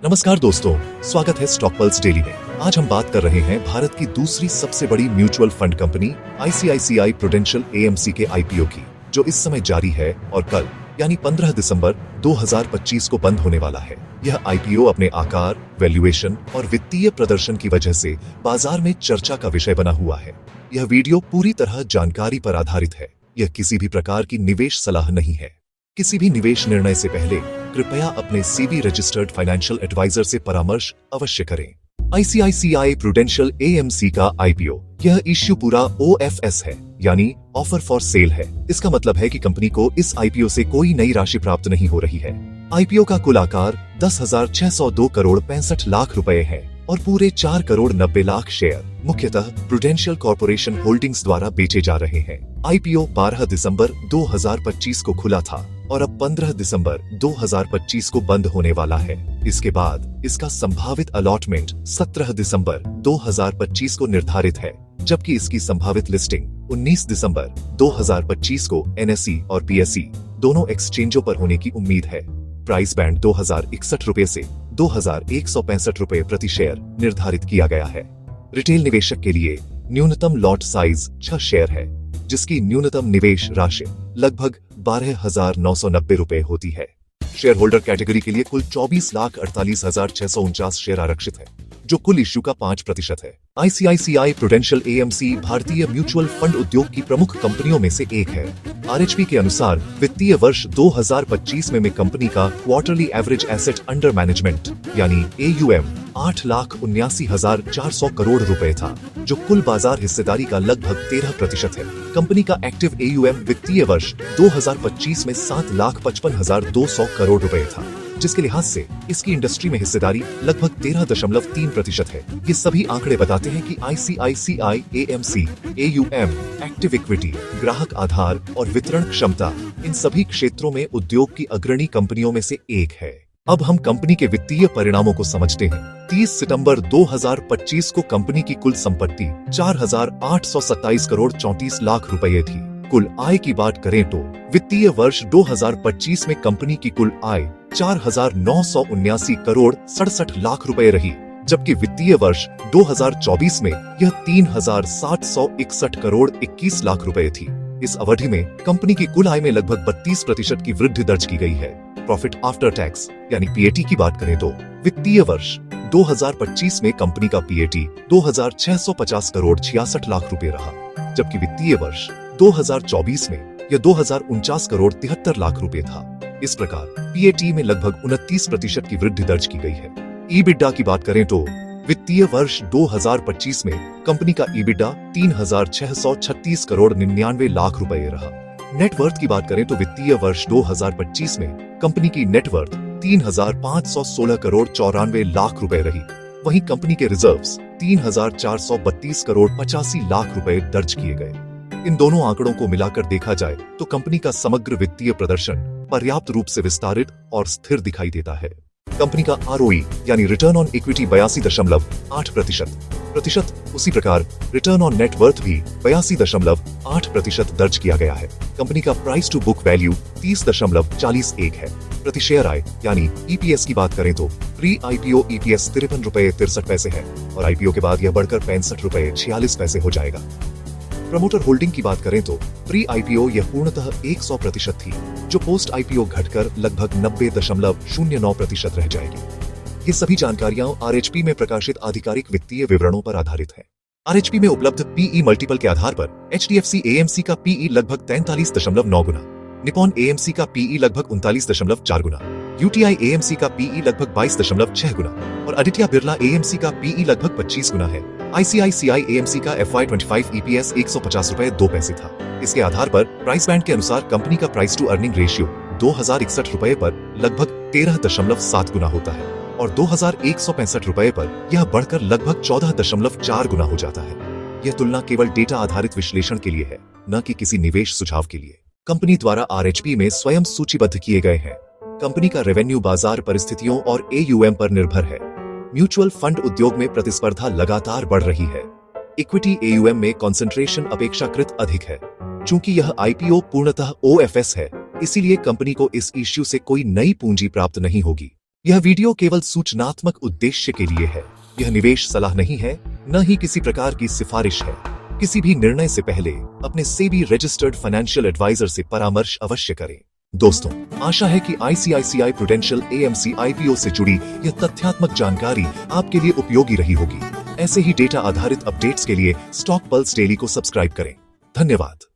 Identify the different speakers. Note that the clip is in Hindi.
Speaker 1: नमस्कार दोस्तों, स्वागत है स्टॉक पल्स डेली में। आज हम बात कर रहे हैं भारत की दूसरी सबसे बड़ी mutual fund company ICICI prudential AMC के आईपीओ की, जो इस समय जारी है और कल यानी 15 दिसंबर 2025 को बंद होने वाला है। यह आईपीओ अपने आकार, वैल्यूएशन और वित्तीय प्रदर्शन की वजह से बाजार में चर्चा का विषय बना हुआ है। यह वीडियो पूरी तरह जानकारी पर आधारित है। यह किसी भी प्रकार की निवेश सलाह नहीं है। किसी भी निवेश निर्णय से पहले कृपया अपने सीबी रजिस्टर्ड फाइनेंशियल एडवाइजर से परामर्श अवश्य करें। आईसीआईसीआई प्रूडेंशियल एएमसी का आईपीओ, यह इश्यू पूरा ओएफएस है, यानी ऑफर फॉर सेल है। इसका मतलब है कि कंपनी को इस आईपीओ से कोई नई राशि प्राप्त नहीं हो रही है। आईपीओ का कुल आकार 10,602 करोड़ 65 लाख रुपए है और पूरे 4 करोड़ 90 लाख शेयर मुख्यतः प्रूडेंशियल कॉर्पोरेशन होल्डिंग्स द्वारा बेचे जा रहे हैं। आईपीओ 12 दिसंबर 2025 को खुला था और अब 15 दिसंबर 2025 को बंद होने वाला है। इसके बाद इसका संभावित अलॉटमेंट 17 दिसंबर 2025 को निर्धारित है, जबकि इसकी संभावित लिस्टिंग 19 दिसंबर 2025 को एनएसई और पीएसई दोनों एक्सचेंजों पर होने की उम्मीद है। प्राइस बैंड 2061 रुपए से 2165 रुपए प्रति शेयर निर्धारित किया गया है। रिटेल निवेशक के लिए न्यूनतम लॉट साइज 6 शेयर है, जिसकी न्यूनतम निवेश राशि लगभग 12,990 रुपए होती है। शेयर होल्डर कैटेगरी के लिए कुल 24,48,649 शेयर आरक्षित है, जो कुल इश्यू का 5% है। आईसीआईसीआई प्रूडेंशियल एएमसी भारतीय म्यूचुअल फंड उद्योग की प्रमुख कंपनियों में से एक है। आरएचपी के अनुसार वित्तीय वर्ष 2025 में कंपनी का quarterly average asset under management यानी एयूएम 8,79,400 करोड़ रुपए था, जो कुल बाजार हिस्सेदारी का लगभग 13% है। कंपनी का एक्टिव एयूएम वित्तीय वर्ष 2025 में 7,55,200 करोड़ रुपए था, जिसके लिहाज से इसकी इंडस्ट्री में हिस्सेदारी लगभग 13.3% है। ये सभी आंकड़े बताते हैं कि ICICI AMC, AUM, active equity, ग्राहक आधार और वितरण क्षमता इन सभी क्षेत्रों में उद्योग की अग्रणी कंपनियों में से एक है। अब हम कंपनी के वित्तीय परिणामों को समझते हैं। 30 सितंबर 2025 को कंपनी की कुल संपत्ति 4,827 करोड़ 34 लाख रुपए थी। कुल आय की बात करें तो वित्तीय वर्ष 2025 में कंपनी की कुल आय 4,979 करोड़ 67 लाख रुपए रही, जबकि वित्तीय वर्ष 2024 में यह 3,761 करोड़ 21 लाख रुपए थी। इस अवधि में कंपनी की कुल आय में लगभग 32% की वृद्धि दर्ज की गई है। प्रॉफिट आफ्टर टैक्स यानी पीएटी की बात करें तो वित्तीय वर्ष 2025 में कंपनी का पीएटी 2,650 करोड़ 66 लाख रुपए रहा, जबकि वित्तीय वर्ष 2024 में यह 2,049 करोड़ 73 लाख रुपए था। इस प्रकार पीएटी में लगभग 29% की वृद्धि दर्ज की गई है। ईबिडा की बात करें तो वित्तीय वर्ष 2025 में कंपनी का ईबिडा 3,636 करोड़ 99 लाख रुपए रहा। नेटवर्थ की बात करें तो वित्तीय वर्ष 2025 में कंपनी की नेटवर्थ 3,516 करोड़ 94 लाख रुपए रही। वहीं कंपनी के रिजर्व्स 3,432 करोड़ 85 लाख रुपए दर्ज किए गए। इन दोनों आंकड़ों को मिलाकर देखा जाए तो कंपनी का समग्र वित्तीय प्रदर्शन पर्याप्त रूप से विस्तारित और स्थिर दिखाई देता है। कंपनी का आरओई यानी रिटर्न ऑन इक्विटी 82.8%। उसी प्रकार रिटर्न ऑन नेटवर्थ भी 82.8% दर्ज किया गया है। कंपनी का प्राइस टू बुक वैल्यू 30.41 है। प्रति शेयर आय यानी ईपीएस की बात करें तो प्री आईपीओ ईपीएस 53 रुपए 63 पैसे है और आईपीओ के बाद यह बढ़कर 65 रुपए 46 पैसे हो जाएगा। प्रमोटर होल्डिंग की बात करें तो प्री आईपीओ यह पूर्णतः 100% थी, जो पोस्ट आईपीओ घटकर लगभग 90.09% रह जाएगी। ये सभी जानकारियां आरएचपी में प्रकाशित आधिकारिक वित्तीय विवरणों पर आधारित है। आरएचपी में उपलब्ध पीई मल्टीपल के आधार पर एचडीएफसी एएमसी का पीई लगभग 43.9 गुना, निपॉन एएमसी का पीई लगभग 39.4 गुना, यूटीआई एएमसी का पीई लगभग 22.6 गुना और आदित्य बिरला एएमसी का पीई लगभग 25 गुना है। आईसीआईसीआई एएमसी का FY25 ईपीएस 150 रुपए 2 पैसे था। इसके आधार पर प्राइस बैंड के अनुसार कंपनी का प्राइस टू अर्निंग रेशियो 2,061 रुपए पर लगभग 13.7 गुना होता है और 2,165 रुपए पर यह बढ़कर लगभग 14.4 गुना हो जाता है। यह तुलना केवल डेटा आधारित विश्लेषण के लिए है, न कि किसी निवेश सुझाव के लिए। कंपनी द्वारा आरएचपी में स्वयं सूचीबद्ध किए गए हैं। कंपनी का रेवेन्यू बाजार परिस्थितियों और एयूएम पर निर्भर है। म्यूचुअल फंड उद्योग में प्रतिस्पर्धा लगातार बढ़ रही है। इक्विटी एयूएम में कंसंट्रेशन अपेक्षाकृत अधिक है। चूंकि यह आईपीओ पूर्णतः ओएफएस है, इसीलिए कंपनी को इस इश्यू से कोई नई पूंजी प्राप्त नहीं होगी। यह वीडियो केवल सूचनात्मक उद्देश्य के लिए है। यह निवेश सलाह नहीं है, न ही किसी प्रकार की सिफारिश है। किसी भी निर्णय से पहले अपने सेबी रजिस्टर्ड फाइनेंशियल एडवाइजर से परामर्श अवश्य करें। दोस्तों, आशा है कि आईसीआईसीआई प्रूडेंशियल एएमसी आईपीओ से जुड़ी यह तथ्यात्मक जानकारी आपके लिए उपयोगी रही होगी। ऐसे ही डेटा आधारित अपडेट्स के लिए स्टॉक पल्स डेली को सब्सक्राइब करें। धन्यवाद।